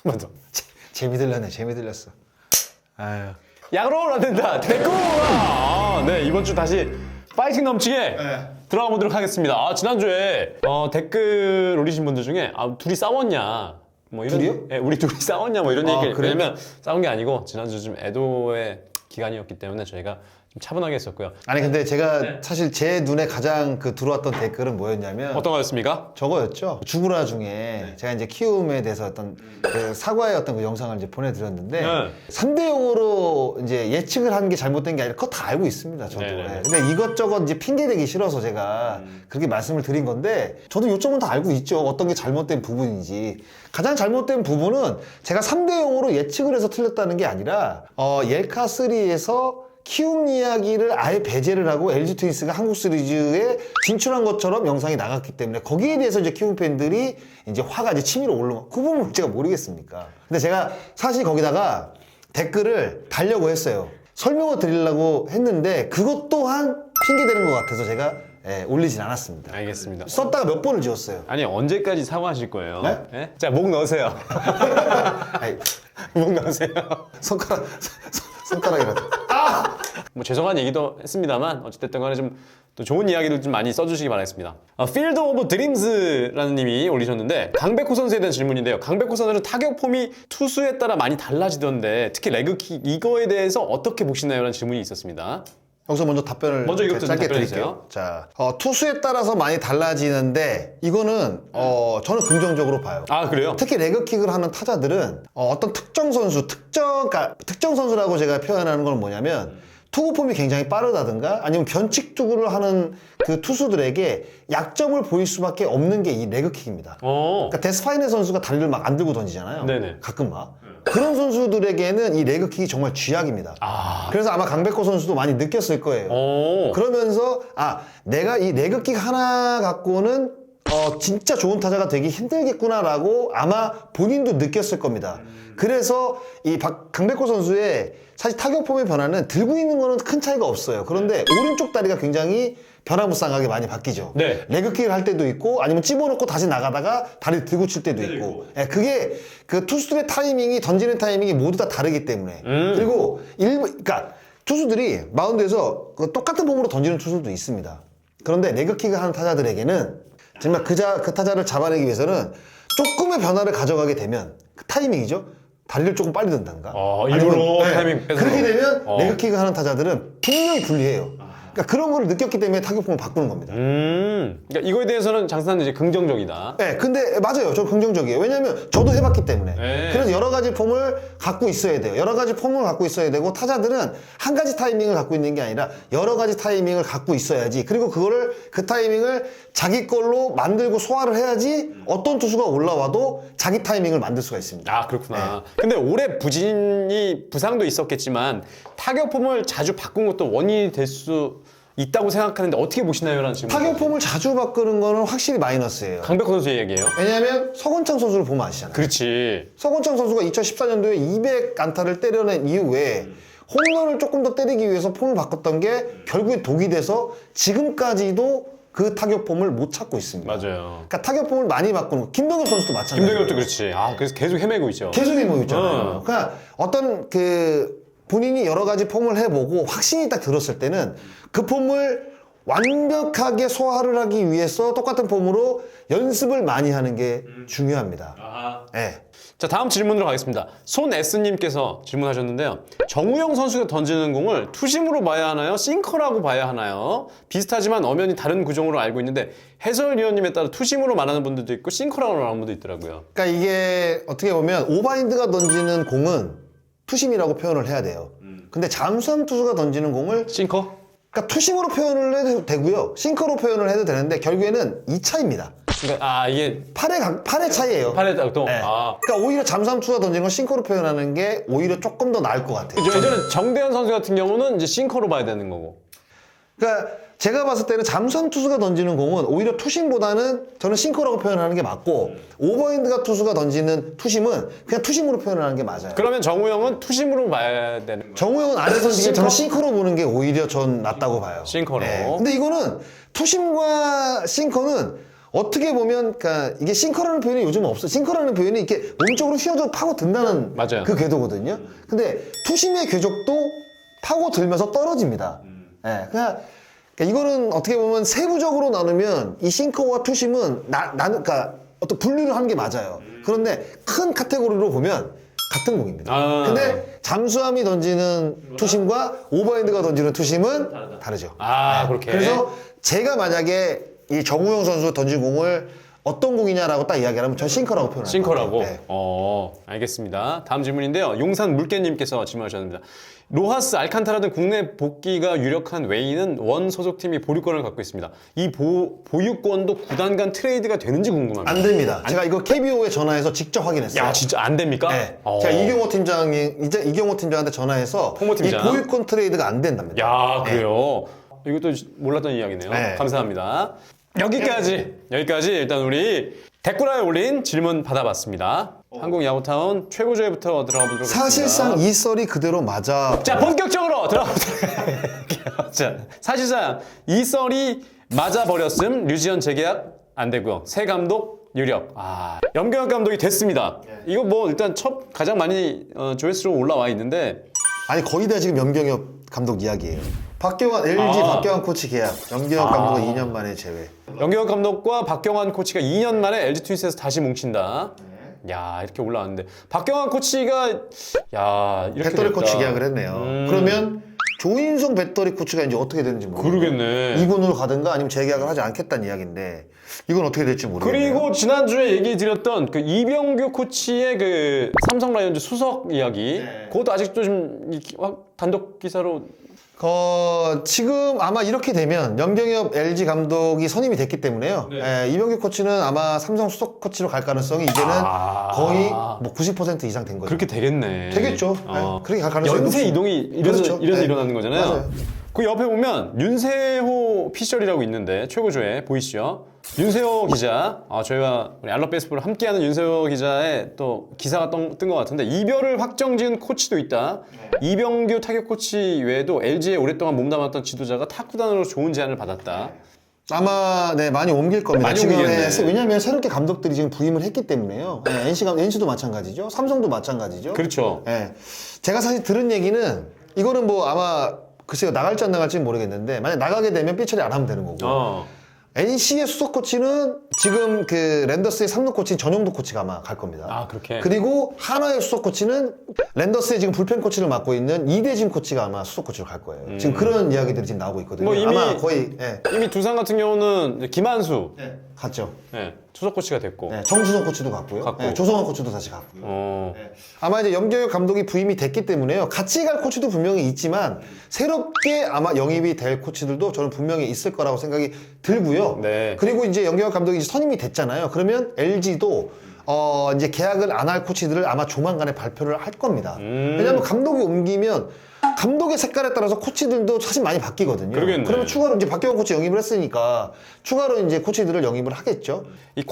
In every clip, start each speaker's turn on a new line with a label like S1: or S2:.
S1: 맞아.
S2: 재미 들렸네. 재미 들렸어. 아유.
S1: 야구로 안 된다. 댓글아. 네, 이번 주 다시 파이팅 넘치게 들어가 보도록 하겠습니다. 지난주에 댓글 올리신 분들 중에 둘이 싸웠냐 뭐 이런
S2: 둘이요?
S1: 네, 우리 둘이 싸웠냐 뭐 이런 얘기를
S2: 그래요?
S1: 왜냐면 싸운 게 아니고 지난주 좀 애도의 기간이었기 때문에 저희가 좀 차분하게 했었고요.
S2: 아니 근데 제가 사실 제 눈에 가장 들어왔던 댓글은 뭐였냐면
S1: 어떤 거였습니까?
S2: 저거였죠. 주구라 중에 제가 이제 키움에 대해서 어떤 그 사과의 어떤 그 영상을 이제 보내드렸는데
S1: 네.
S2: 3대 0으로 이제 예측을 한 게 잘못된 게 아니라 그거 다 알고 있습니다. 저도.
S1: 네네네.
S2: 예. 근데 이것저것 이제 핑계 대기 싫어서 제가 그렇게 말씀을 드린 건데 저도 요점은 다 알고 있죠. 어떤 게 잘못된 부분인지. 가장 잘못된 부분은 제가 3대 0으로 예측을 해서 틀렸다는 게 아니라 옐카3에서 키움 이야기를 아예 배제를 하고 LG 트윈스가 한국 시리즈에 진출한 것처럼 영상이 나갔기 때문에 거기에 대해서 이제 키움 팬들이 이제 화가 이제 치밀어 올라온 그 부분을 제가 모르겠습니까? 근데 제가 사실 거기다가 댓글을 달려고 했어요. 설명을 드리려고 했는데 그것 또한 핑계대는 것 같아서 제가 올리진 않았습니다.
S1: 알겠습니다.
S2: 썼다가 몇 번을 지웠어요.
S1: 아니 언제까지 사과하실 거예요?
S2: 네?
S1: 네? 자, 목 넣으세요.
S2: 아니,
S1: 목 넣으세요.
S2: 손가락이라도.
S1: 뭐 죄송한 얘기도 했습니다만 어쨌든 간에 좀 또 좋은 이야기도 좀 많이 써주시기 바라겠습니다. 필드 오브 드림즈라는 님이 올리셨는데 강백호 선수에 대한 질문인데요. 강백호 선수는 타격 폼이 투수에 따라 많이 달라지던데 특히 레그킥 이거에 대해서 어떻게 보시나요? 라는 질문이 있었습니다.
S2: 여기서 먼저 답변을
S1: 먼저 이것도
S2: 짧게
S1: 답변해
S2: 드릴게요. 자, 투수에 따라서 많이 달라지는데 이거는 저는 긍정적으로 봐요.
S1: 아, 그래요?
S2: 특히 레그킥을 하는 타자들은 어떤 특정 선수, 그러니까 특정 선수라고 제가 표현하는 건 뭐냐면 투구 폼이 굉장히 빠르다든가 아니면 변칙 투구를 하는 그 투수들에게 약점을 보일 수밖에 없는 게 이 레그킥입니다. 그러니까 데스파이네 선수가 다리를 막 안 들고 던지잖아요.
S1: 네네.
S2: 가끔 막. 그런 선수들에게는 이 레그킥이 정말 쥐약입니다. 그래서 아마 강백호 선수도 많이 느꼈을 거예요. 그러면서 내가 이 레그킥 하나 갖고는 진짜 좋은 타자가 되기 힘들겠구나라고 아마 본인도 느꼈을 겁니다. 그래서 이 강백호 선수의 사실 타격 폼의 변화는 들고 있는 거는 큰 차이가 없어요. 그런데 오른쪽 다리가 굉장히 변화무쌍하게 많이 바뀌죠.
S1: 네.
S2: 레그킥을 할 때도 있고 아니면 집어넣고 다시 나가다가 다리 들고 칠 때도 있고. 그게 그 투수들의 타이밍이 던지는 타이밍이 모두 다 다르기 때문에. 그리고 그러니까 투수들이 마운드에서 똑같은 폼으로 던지는 투수도 있습니다. 그런데 레그킥을 하는 타자들에게는 정말 그 타자를 잡아내기 위해서는 조금의 변화를 가져가게 되면 그 타이밍이죠. 다리를 조금 빨리 든다든가.
S1: 일부러 타이밍 뺏어서.
S2: 그렇게 되면 레그킥을 하는 타자들은 분명히 불리해요. 그러니까 그런 걸 느꼈기 때문에 타격폼을 바꾸는 겁니다.
S1: 그러니까 이거에 대해서는 장사는 이제 긍정적이다.
S2: 네, 근데 맞아요. 저 긍정적이에요. 왜냐면 저도 해봤기 때문에.
S1: 네.
S2: 그래서 여러 가지 폼을 갖고 있어야 돼요. 여러 가지 폼을 갖고 있어야 되고 타자들은 한 가지 타이밍을 갖고 있는 게 아니라 여러 가지 타이밍을 갖고 있어야지. 그리고 그 타이밍을 자기 걸로 만들고 소화를 해야지 어떤 투수가 올라와도 자기 타이밍을 만들 수가 있습니다.
S1: 그렇구나. 근데 올해 부상도 있었겠지만 타격 폼을 자주 바꾼 것도 원인이 될 수 있다고 생각하는데 어떻게 보시나요? 라는 질문.
S2: 타격폼을 자주 바꾸는 거는 확실히 마이너스예요.
S1: 강백호 선수의 얘기예요.
S2: 왜냐하면 서건창 선수를 보면 아시잖아요.
S1: 그렇지.
S2: 서건창 선수가 2014년도에 200안타를 때려낸 이후에 홈런을 조금 더 때리기 위해서 폼을 바꿨던 게 결국에 독이 돼서 지금까지도 그 타격폼을 못 찾고 있습니다.
S1: 맞아요.
S2: 그러니까 타격폼을 많이 바꾸는 거. 김동엽 선수도 마찬가지예요.
S1: 김동엽도 그렇지. 그래서 계속 헤매고 있죠.
S2: 계속 해보고 있잖아요. 그러니까 어떤 본인이 여러 가지 폼을 해보고 확신이 딱 들었을 때는 그 폼을 완벽하게 소화를 하기 위해서 똑같은 폼으로 연습을 많이 하는 게 중요합니다. 네.
S1: 자, 다음 질문으로 가겠습니다. 손S님께서 질문하셨는데요. 정우영 선수가 던지는 공을 투심으로 봐야 하나요? 싱커라고 봐야 하나요? 비슷하지만 엄연히 다른 구종으로 알고 있는데 해설위원님에 따라 투심으로 말하는 분들도 있고 싱커라고 말하는 분도 있더라고요.
S2: 그러니까 이게 어떻게 보면 오바인드가 던지는 공은 투심이라고 표현을 해야 돼요. 근데 잠수함 투수가 던지는 공을
S1: 싱커?
S2: 그러니까 투심으로 표현을 해도 되고요. 싱커로 표현을 해도 되는데 결국에는 이 차이입니다.
S1: 그러니까 이게
S2: 팔의 차이예요.
S1: 팔의 작동.
S2: 네. 그러니까 오히려 잠수함 투수가 던지는 건 싱커로 표현하는 게 오히려 조금 더 나을 것 같아요.
S1: 예전에 정대현 선수 같은 경우는 이제 싱커로 봐야 되는 거고.
S2: 그러니까 제가 봤을 때는 잠수함 투수가 던지는 공은 오히려 투심보다는 저는 싱커라고 표현하는 게 맞고 오버핸드가 투수가 던지는 투심은 그냥 투심으로 표현하는 게 맞아요.
S1: 그러면 정우영은 투심으로 봐야 되는 거예요.
S2: 정우영은 아래 던지기 저는 싱커로 보는 게 오히려 전 낫다고 봐요.
S1: 싱커로.
S2: 근데 이거는 투심과 싱커는 어떻게 보면 그러니까 이게 싱커라는 표현이 요즘은 없어. 싱커라는 표현이 이렇게 몸쪽으로 휘어져 파고 든다는
S1: 맞아요.
S2: 그 궤도거든요. 근데 투심의 궤적도 파고 들면서 떨어집니다. 예, 그러니까 이거는 어떻게 보면 세부적으로 나누면 이 싱커와 투심은 그러니까 어떤 분류를 하는 게 맞아요. 그런데 큰 카테고리로 보면 같은 공입니다.
S1: 아.
S2: 근데 잠수함이 던지는 투심과 오버핸드가 던지는 투심은 다르죠.
S1: 아,
S2: 네.
S1: 그렇게.
S2: 그래서 제가 만약에 이 정우영 선수가 던진 공을 어떤 공이냐라고 딱 이야기를 하면 전 싱커라고 표현합니다.
S1: 싱커라고?
S2: 네.
S1: 알겠습니다. 다음 질문인데요. 용산 물개님께서 질문하셨습니다. 로하스, 알칸타라 등 국내 복귀가 유력한 웨이는 원 소속팀이 보유권을 갖고 있습니다. 이 보유권도 구단 간 트레이드가 되는지 궁금합니다.
S2: 안 됩니다. 제가 이거 KBO에 전화해서 직접 확인했어요.
S1: 야, 진짜 안 됩니까?
S2: 네.
S1: 어.
S2: 제가 이경호 팀장한테 전화해서
S1: 홍보 팀장.
S2: 이 보유권 트레이드가 안 된답니다.
S1: 야, 그래요? 이것도 몰랐던 이야기네요.
S2: 네.
S1: 감사합니다. 여기까지 일단 우리 댓글에 올린 질문 받아봤습니다. 한국야구타운 최고조회부터 들어가 보도록 하겠습니다.
S2: 사실상 이 썰이 그대로 맞아.
S1: 자, 본격적으로 들어가 보도록 할게요. 자, 사실상 이 썰이 맞아버렸음. 류지현 재계약 안 되고요. 새 감독 유력. 염경엽 감독이 됐습니다. 이거 뭐 일단 첫 가장 많이 조회수로 올라와 있는데
S2: 아니 거의 다 지금 염경엽 감독 이야기예요. 박경환 LG 박경환 코치 계약. 염경엽 감독은 2년 만에 제외.
S1: 염경엽 감독과 박경환 코치가 2년 만에 LG 트윈스에서 다시 뭉친다. 야, 이렇게 올라왔는데 박경환 코치가 이렇게
S2: 배터리
S1: 됐다.
S2: 코치 계약을 했네요. 그러면 조인성 배터리 코치가 이제 어떻게 되는지 모르겠네요.
S1: 그러겠네.
S2: 이군으로 가든가 아니면 재계약을 하지 않겠다는 이야기인데 이건 어떻게 될지 모르겠네요.
S1: 그리고 지난주에 얘기 드렸던 그 이병규 코치의 그 삼성 라이온즈 수석 이야기, 그것도 아직도 좀 단독 기사로
S2: 지금 아마 이렇게 되면 염경엽 LG 감독이 선임이 됐기 때문에요. 이병규 코치는 아마 삼성 수석 코치로 갈 가능성이 이제는 거의 뭐 90% 이상 된 거죠.
S1: 그렇게 되겠네.
S2: 되겠죠. 그렇게 갈 가능성이
S1: 연쇄
S2: 높습니다.
S1: 이동이 이래서
S2: 그렇죠.
S1: 일어나는 거잖아요.
S2: 맞아요.
S1: 그 옆에 보면 윤세호 피셜이라고 있는데 최고조에 보이시죠? 윤세호 기자, 저희가 우리 알럿베이스볼을 함께하는 윤세호 기자의 또 기사가 뜬 것 같은데 이별을 확정지은 코치도 있다. 이병규 타격 코치 외에도 LG에 오랫동안 몸담았던 지도자가 탁구단으로 좋은 제안을 받았다.
S2: 아마 많이 옮길 겁니다.
S1: 많이
S2: 지금
S1: 옮기겠네.
S2: 왜냐하면 새롭게 감독들이 지금 부임을 했기 때문에요. NC도 마찬가지죠. 삼성도 마찬가지죠.
S1: 그렇죠.
S2: 제가 사실 들은 얘기는 이거는 뭐 아마 글쎄요 나갈지 안 나갈지는 모르겠는데 만약 나가게 되면 삐처리 안 하면 되는 거고 NC의 수석 코치는 지금 그 랜더스의 3루 코치인 전용도 코치가 아마 갈 겁니다.
S1: 그렇게.
S2: 그리고 한화의 수석 코치는 랜더스의 지금 불펜 코치를 맡고 있는 이대진 코치가 아마 수석 코치로 갈 거예요. 지금 그런 이야기들이 지금 나오고 있거든요.
S1: 뭐
S2: 아마 거의
S1: 이미 두산 같은 경우는 김한수
S2: 갔죠.
S1: 수석 코치가 됐고.
S2: 정수성 코치도 갔고요.
S1: 갔고.
S2: 조성환 코치도 다시 갔고요.
S1: 어.
S2: 아마 이제 염경엽 감독이 부임이 됐기 때문에요. 같이 갈 코치도 분명히 있지만 새롭게 아마 영입이 될 코치들도 저는 분명히 있을 거라고 생각이 들고요.
S1: 네.
S2: 그리고 이제 염경엽 감독이 이제 선임이 됐잖아요. 그러면 LG도 이제 계약을 안 할 코치들을 아마 조만간에 발표를 할 겁니다. 왜냐하면 감독이 옮기면 감독의 색깔에 따라서 코치들도 사실 많이 바뀌거든요.
S1: 그러겠네.
S2: 그러면 추가로 이제 박경원 코치 영입을 했으니까 추가로 이제 코치들을 영입을 하겠죠.
S1: 이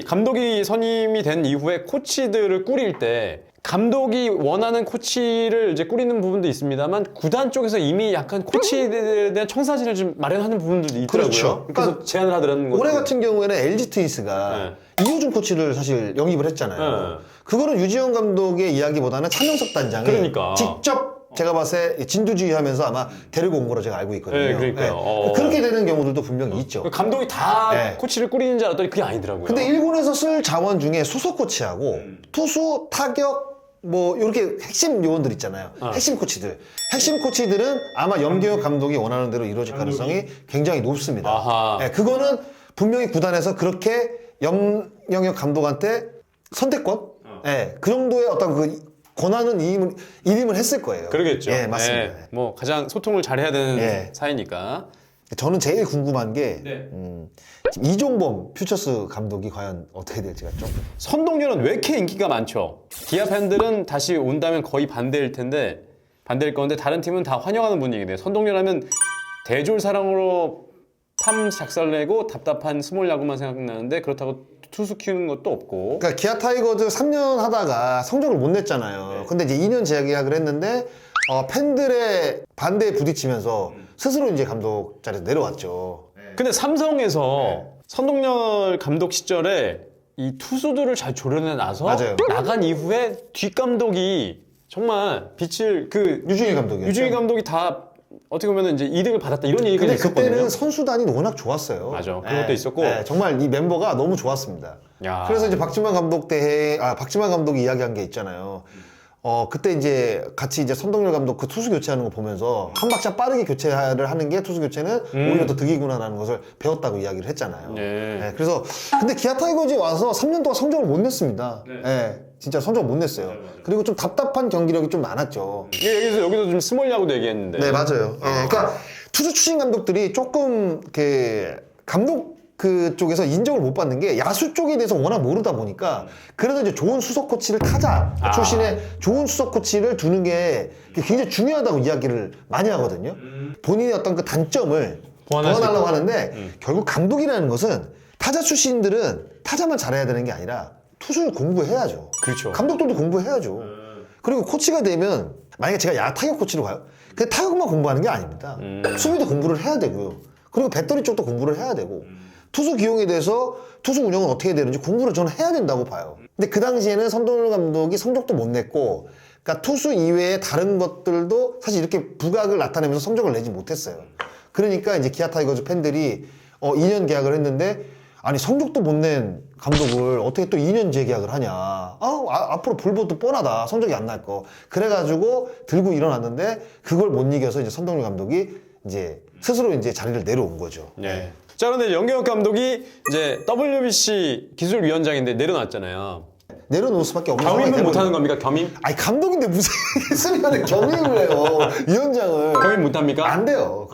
S1: 감독이 선임이 된 이후에 코치들을 꾸릴 때 감독이 원하는 코치를 이제 꾸리는 부분도 있습니다만 구단 쪽에서 이미 약간 코치에 대한 청사진을 좀 마련하는 부분들도 있더라고요.
S2: 그렇죠.
S1: 그래서 제안을 하더라는 거죠.
S2: 올해 같은 경우에는 LG 트윈스가 이호준 코치를 사실 영입을 했잖아요. 그거는 유지영 감독의 이야기보다는 차명석 단장이
S1: 그러니까.
S2: 직접 제가 봤을 때 진두지휘하면서 아마 데리고 온 거로 제가 알고 있거든요.
S1: 네, 그러니까요.
S2: 그렇게 되는 경우들도 분명히 있죠.
S1: 감독이 다
S2: 네.
S1: 코치를 꾸리는 줄 알았더니 그게 아니더라고요.
S2: 근데 1군에서 쓸 자원 중에 수석 코치하고 투수, 타격 뭐 이렇게 핵심 요원들 있잖아요. 핵심 코치들. 핵심 코치들은 아마 염경엽 감독이 원하는 대로 이루어질 가능성이 굉장히 높습니다.
S1: 아하.
S2: 그거는 분명히 구단에서 그렇게 염경엽 감독한테 선택권? 그 정도의 어떤 그 권한은 이임을 했을 거예요.
S1: 그러겠죠.
S2: 맞습니다.
S1: 네. 뭐 가장 소통을 잘해야 되는
S2: 네.
S1: 사이니까.
S2: 저는 제일 궁금한 게
S1: 네.
S2: 지금 이종범 퓨처스 감독이 과연 어떻게 될지가 좀.
S1: 선동열은 왜 이렇게 인기가 많죠? 기아 팬들은 다시 온다면 거의 반대일 건데 다른 팀은 다 환영하는 분위기네요. 선동열 하면 대졸사랑으로 팜 작살내고 답답한 스몰 야구만 생각나는데 그렇다고 투수 키우는 것도 없고.
S2: 그러니까 기아 타이거즈 3년 하다가 성적을 못 냈잖아요. 근데 이제 2년 재계약을 했는데 팬들의 반대에 부딪히면서 스스로 이제 감독 자리에서 내려왔죠.
S1: 근데 삼성에서 선동열 감독 시절에 이 투수들을 잘 조련해 놔서
S2: 맞아요.
S1: 나간 이후에 뒷감독이 정말 빛을
S2: 유중일 감독이었죠.
S1: 유중일 감독이 다 어떻게 보면 이제 이득을 받았다 이런 얘기가
S2: 근데
S1: 있었거든요.
S2: 그때는 선수단이 워낙 좋았어요.
S1: 맞아. 그런 것도 있었고.
S2: 정말 이 멤버가 너무 좋았습니다.
S1: 야.
S2: 그래서 이제 박지만 감독이 이야기한 게 있잖아요. 그때 이제 같이 이제 선동열 감독 그 투수 교체하는 거 보면서 한 박자 빠르게 교체를 하는 게 투수 교체는 오히려 더 득이구나라는 것을 배웠다고 이야기를 했잖아요.
S1: 네.
S2: 그래서 근데 기아 타이거즈에 와서 3년 동안 성적을 못 냈습니다. 진짜 성적을 못 냈어요. 그리고 좀 답답한 경기력이 좀 많았죠.
S1: 여기서 좀 스몰 야구도 얘기했는데.
S2: 네, 맞아요. 그러니까 투수 출신 감독들이 조금 감독 쪽에서 인정을 못 받는 게 야수 쪽에 대해서 워낙 모르다 보니까 그래도 이제 좋은 수석 코치를 타자 출신의 좋은 수석 코치를 두는 게 굉장히 중요하다고 이야기를 많이 하거든요. 본인의 어떤 그 단점을 보완하려고 하는데 결국 감독이라는 것은 타자 출신들은 타자만 잘해야 되는 게 아니라 투수를 공부해야죠.
S1: 그렇죠.
S2: 감독들도 공부해야죠. 그리고 코치가 되면 만약에 제가 타격 코치로 가요. 그 타격만 공부하는 게 아닙니다. 수비도 공부를 해야 되고요. 그리고 배터리 쪽도 공부를 해야 되고 투수 기용에 대해서 투수 운영은 어떻게 되는지 공부를 저는 해야 된다고 봐요. 근데 그 당시에는 선동열 감독이 성적도 못 냈고 그러니까 투수 이외의 다른 것들도 사실 이렇게 부각을 나타내면서 성적을 내지 못했어요. 그러니까 이제 기아 타이거즈 팬들이 2년 계약을 했는데 아니 성적도 못 낸 감독을 어떻게 또 2년 재계약을 하냐. 앞으로 불보도 뻔하다. 성적이 안 날 거. 그래가지고 들고 일어났는데 그걸 못 이겨서 이제 선동열 감독이 이제 스스로 이제 자리를 내려온 거죠.
S1: 네. 자, 그런데 영경혁 감독이 이제 WBC 기술위원장인데 내려놨잖아요.
S2: 내려놓을 수밖에 없는
S1: 겸임은 못하는 겁니까? 겸임?
S2: 아니 감독인데 무슨 있으면 겸임을 해요. 위원장을.
S1: 겸임 못합니까?
S2: 안 돼요.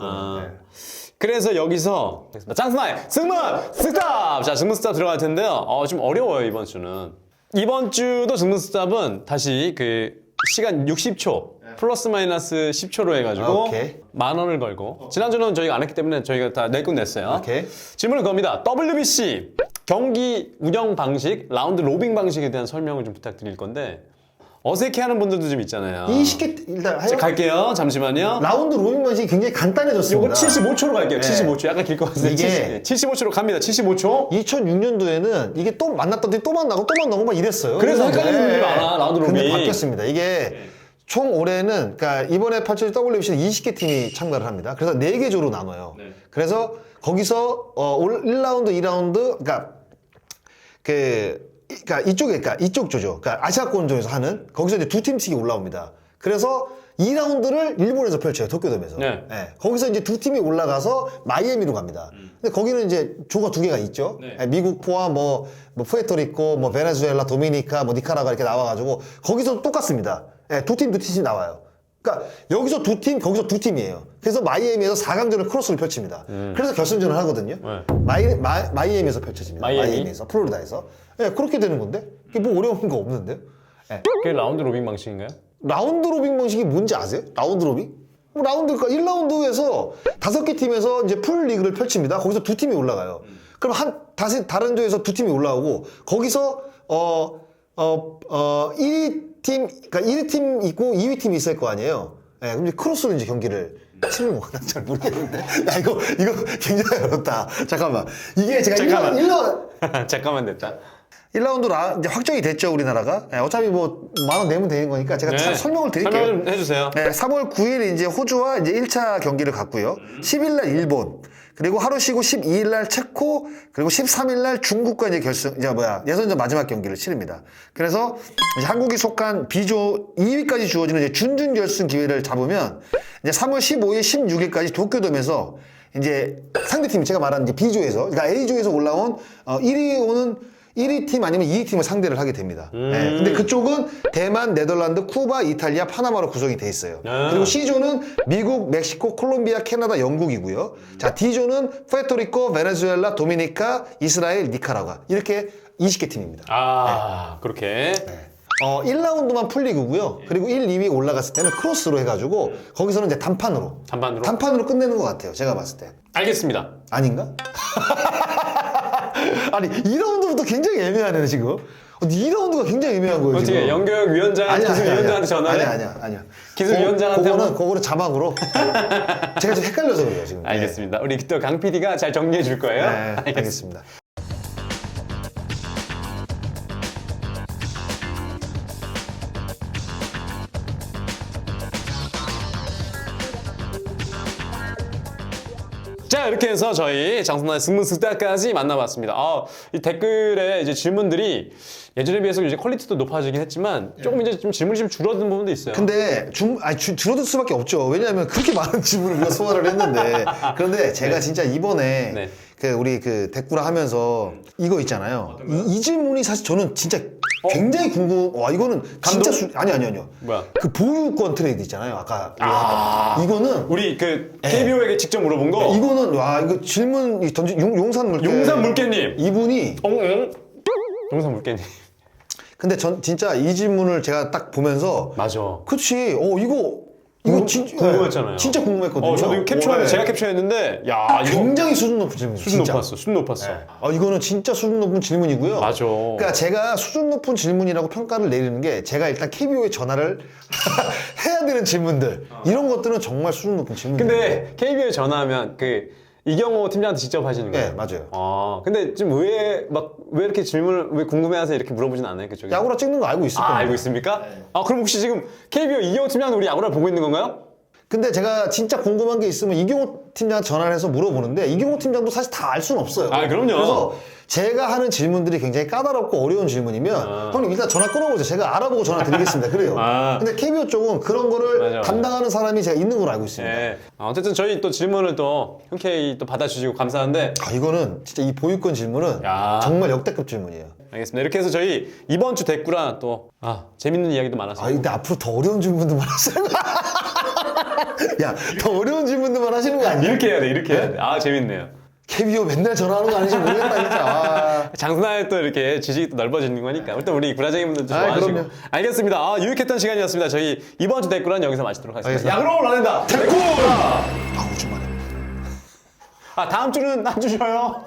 S1: 그래서 여기서 짱스나이 승문 스탑! 자, 승문 스탑 들어갈 텐데요. 좀 어려워요, 이번 주는. 이번 주도 승문 스탑은 다시 시간 60초 플러스 마이너스 10초로 해가지고
S2: 오케이.
S1: 10,000원을 걸고 지난주는 저희가 안 했기 때문에 저희가 다 낼 건 냈어요.
S2: 오케이.
S1: 질문은 그겁니다. WBC 경기 운영 방식, 라운드 로빙 방식에 대한 설명을 좀 부탁드릴 건데 어색해하는 분들도 좀 있잖아요.
S2: 20개 일단
S1: 자, 갈게요. 잠시만요.
S2: 라운드 로빙 방식이 굉장히 간단해졌습니다.
S1: 요거 75초로 갈게요. 75초. 약간 길 것 같은데.
S2: 이게
S1: 75초로 갑니다. 75초.
S2: 2006년도에는 이게 또 만났더니 또 만나고 또 만나고 막 이랬어요.
S1: 그래서 헷갈리는 분들이 많아, 라운드 로빙.
S2: 근데 바뀌었습니다. 이게 총 올해는 그러니까 이번에 펼쳐진 WBC는 20개 팀이 참가를 합니다. 그래서 4개 조로 나눠요. 그래서 거기서 1라운드, 2라운드 그러니까 이쪽 조죠. 그러니까 아시아권조에서 하는 거기서 이제 2팀씩이 올라옵니다. 그래서 2라운드를 일본에서 펼쳐요. 도쿄돔에서.
S1: 네.
S2: 거기서 이제 2팀이 올라가서 마이애미로 갑니다. 근데 거기는 이제 조가 2개가 있죠. 미국 포함 푸에르토리코, 베네수엘라, 도미니카, 니카라과 이렇게 나와가지고 거기서 똑같습니다. 2팀씩 나와요. 그러니까 여기서 2팀, 거기서 2팀이에요. 그래서 마이애미에서 4강전을 크로스를 펼칩니다. 그래서 결승전을 하거든요. 마이애미에서 펼쳐집니다. 마이애미에서, 플로리다에서. 그렇게 되는 건데? 이게 뭐 어려운 거 없는데요?
S1: 그게 라운드 로빙 방식인가요?
S2: 라운드 로빙 방식이 뭔지 아세요? 라운드 로빙? 그러니까 1라운드에서 5개 팀에서 이제 풀 리그를 펼칩니다. 거기서 2팀이 올라가요. 그럼 다시 다른 조에서 2팀이 올라오고, 거기서, 1위 팀 있고 2위 팀이 있을 거 아니에요? 그럼 이제 크로스로 이제 경기를 치는 거. 잘 모르겠는데. 야, 이거 굉장히 어렵다. 잠깐만. 이게 제가
S1: 잠깐만 됐다.
S2: 1라운드 이제 확정이 됐죠, 우리나라가. 어차피 10,000원 내면 되는 거니까 제가 설명을 드릴게요.
S1: 설명 좀 해주세요.
S2: 3월 9일 이제 호주와 이제 1차 경기를 갖고요. 10일 날 일본, 그리고 하루 쉬고 12일 날 체코, 그리고 13일 날 중국과 이제 예선전 마지막 경기를 치릅니다. 그래서 이제 한국이 속한 B조 2위까지 주어지는 이제 준준 결승 기회를 잡으면 이제 3월 15일, 16일까지 도쿄돔에서 이제 상대팀이 제가 말한 이제 B조에서, 그러니까 A조에서 올라온 1위 팀 아니면 2위 팀을 상대를 하게 됩니다. 근데 그쪽은 대만, 네덜란드, 쿠바, 이탈리아, 파나마로 구성이 돼 있어요. 그리고 C조는 미국, 멕시코, 콜롬비아, 캐나다, 영국이고요. 자, D조는 푸에르토리코, 베네수엘라, 도미니카, 이스라엘, 니카라과 이렇게 20개 팀입니다.
S1: 그렇게.
S2: 1라운드만 풀리고요. 그리고 1, 2위 올라갔을 때는 크로스로 해가지고 거기서는 이제 단판으로 끝내는 것 같아요. 제가 봤을 때.
S1: 알겠습니다.
S2: 아닌가? 아니 2라운드부터 2라운드부터 굉장히 애매하네 지금. 2라운드가 굉장히 애매한 거예요
S1: 어떻게
S2: 지금.
S1: 연극위원장, 기술위원장한테 전화해?
S2: 아니야.
S1: 기술위원장한테
S2: 그거는 자막으로. 제가 좀 헷갈려서 그래요 지금.
S1: 알겠습니다. 우리 또 강 PD가 잘 정리해 줄 거예요.
S2: 네, 알겠습니다.
S1: 자, 이렇게 해서 저희 장선아의 승무스타까지 만나봤습니다. 이 댓글에 이제 질문들이 예전에 비해서 이제 퀄리티도 높아지긴 했지만 조금 이제 좀 질문이 좀 줄어든 부분도 있어요.
S2: 근데 줄어들 수밖에 없죠. 왜냐하면 그렇게 많은 질문을 우리가 소화를 했는데. 그런데 제가 진짜 이번에
S1: 네.
S2: 우리 댓글화 하면서 이거 있잖아요. 이 질문이 사실 저는 진짜 굉장히 와, 이거는 진짜 아니요.
S1: 뭐야?
S2: 그 보유권 트레이드 있잖아요. 아까 이거는
S1: 우리 KBO에게 직접 물어본 거.
S2: 이거는 와 이거 질문 던진 용산 물개
S1: 용산 물개님.
S2: 이분이
S1: 용산 물개님.
S2: 근데 전 진짜 이 질문을 제가 딱 보면서
S1: 맞아.
S2: 그치 이거 진짜
S1: 궁금했잖아요.
S2: 진짜 궁금했거든요.
S1: 저도 이거 캡처하면
S2: 네.
S1: 제가 캡처했는데 야 이거
S2: 굉장히 수준 높은 질문이에요.
S1: 수준
S2: 진짜.
S1: 높았어. 수준 높았어.
S2: 이거는 진짜 수준 높은 질문이고요.
S1: 맞아.
S2: 그러니까 제가 수준 높은 질문이라고 평가를 내리는 게 제가 일단 KBO에 전화를 해야 되는 질문들 이런 것들은 정말 수준 높은 질문이에요.
S1: 근데 KBO에 전화하면 이경호 팀장한테 직접 하시는 거예요?
S2: 네, 맞아요.
S1: 근데 지금 왜 이렇게 질문을 왜 궁금해해서 이렇게 물어보진 않아요, 그쪽에?
S2: 야구라 찍는 거 알고 있을 겁니다.
S1: 알고 있습니까? 그럼 혹시 지금 KBO 이경호 팀장은 우리 야구를 보고 있는 건가요?
S2: 근데 제가 진짜 궁금한 게 있으면 이경호 팀장한테 전화를 해서 물어보는데 이경호 팀장도 사실 다 알 수는 없어요.
S1: 그럼요.
S2: 그래서 제가 하는 질문들이 굉장히 까다롭고 어려운 질문이면 형님 일단 전화 끊어보세요. 제가 알아보고 전화 드리겠습니다. 그래요. 근데 KBO 쪽은 그런 거를
S1: 맞아.
S2: 담당하는 사람이 제가 있는 걸로 알고 있습니다.
S1: 네. 어쨌든 저희 또 질문을 또 흔쾌히 또 받아주시고 감사한데
S2: 이거는 진짜 이 보유권 질문은
S1: 야.
S2: 정말 역대급 질문이에요.
S1: 알겠습니다. 이렇게 해서 저희 이번 주 댓글아 또 재밌는 이야기도 많았어요.
S2: 근데 앞으로 더 어려운 질문들만 하시는 거 야, 더 어려운 질문들만 하시는 거 아니야?
S1: 이렇게 해야 돼, 이렇게 해야 돼. 재밌네요.
S2: KBO 맨날 전화하는 거 아닌지 모르겠다, 진짜.
S1: 장사에 또 이렇게 지식이 또 넓어지는 거니까 일단 우리 구라쟁이분들도 좋아하시고
S2: 그럼요.
S1: 알겠습니다. 유익했던 시간이었습니다. 저희 이번 주 댓글은 여기서 마치도록 하겠습니다.
S2: 알겠습니다.
S1: 야구로 올라간다. 댓글!
S2: 우주만해.
S1: 다음 주는 안 주셔요.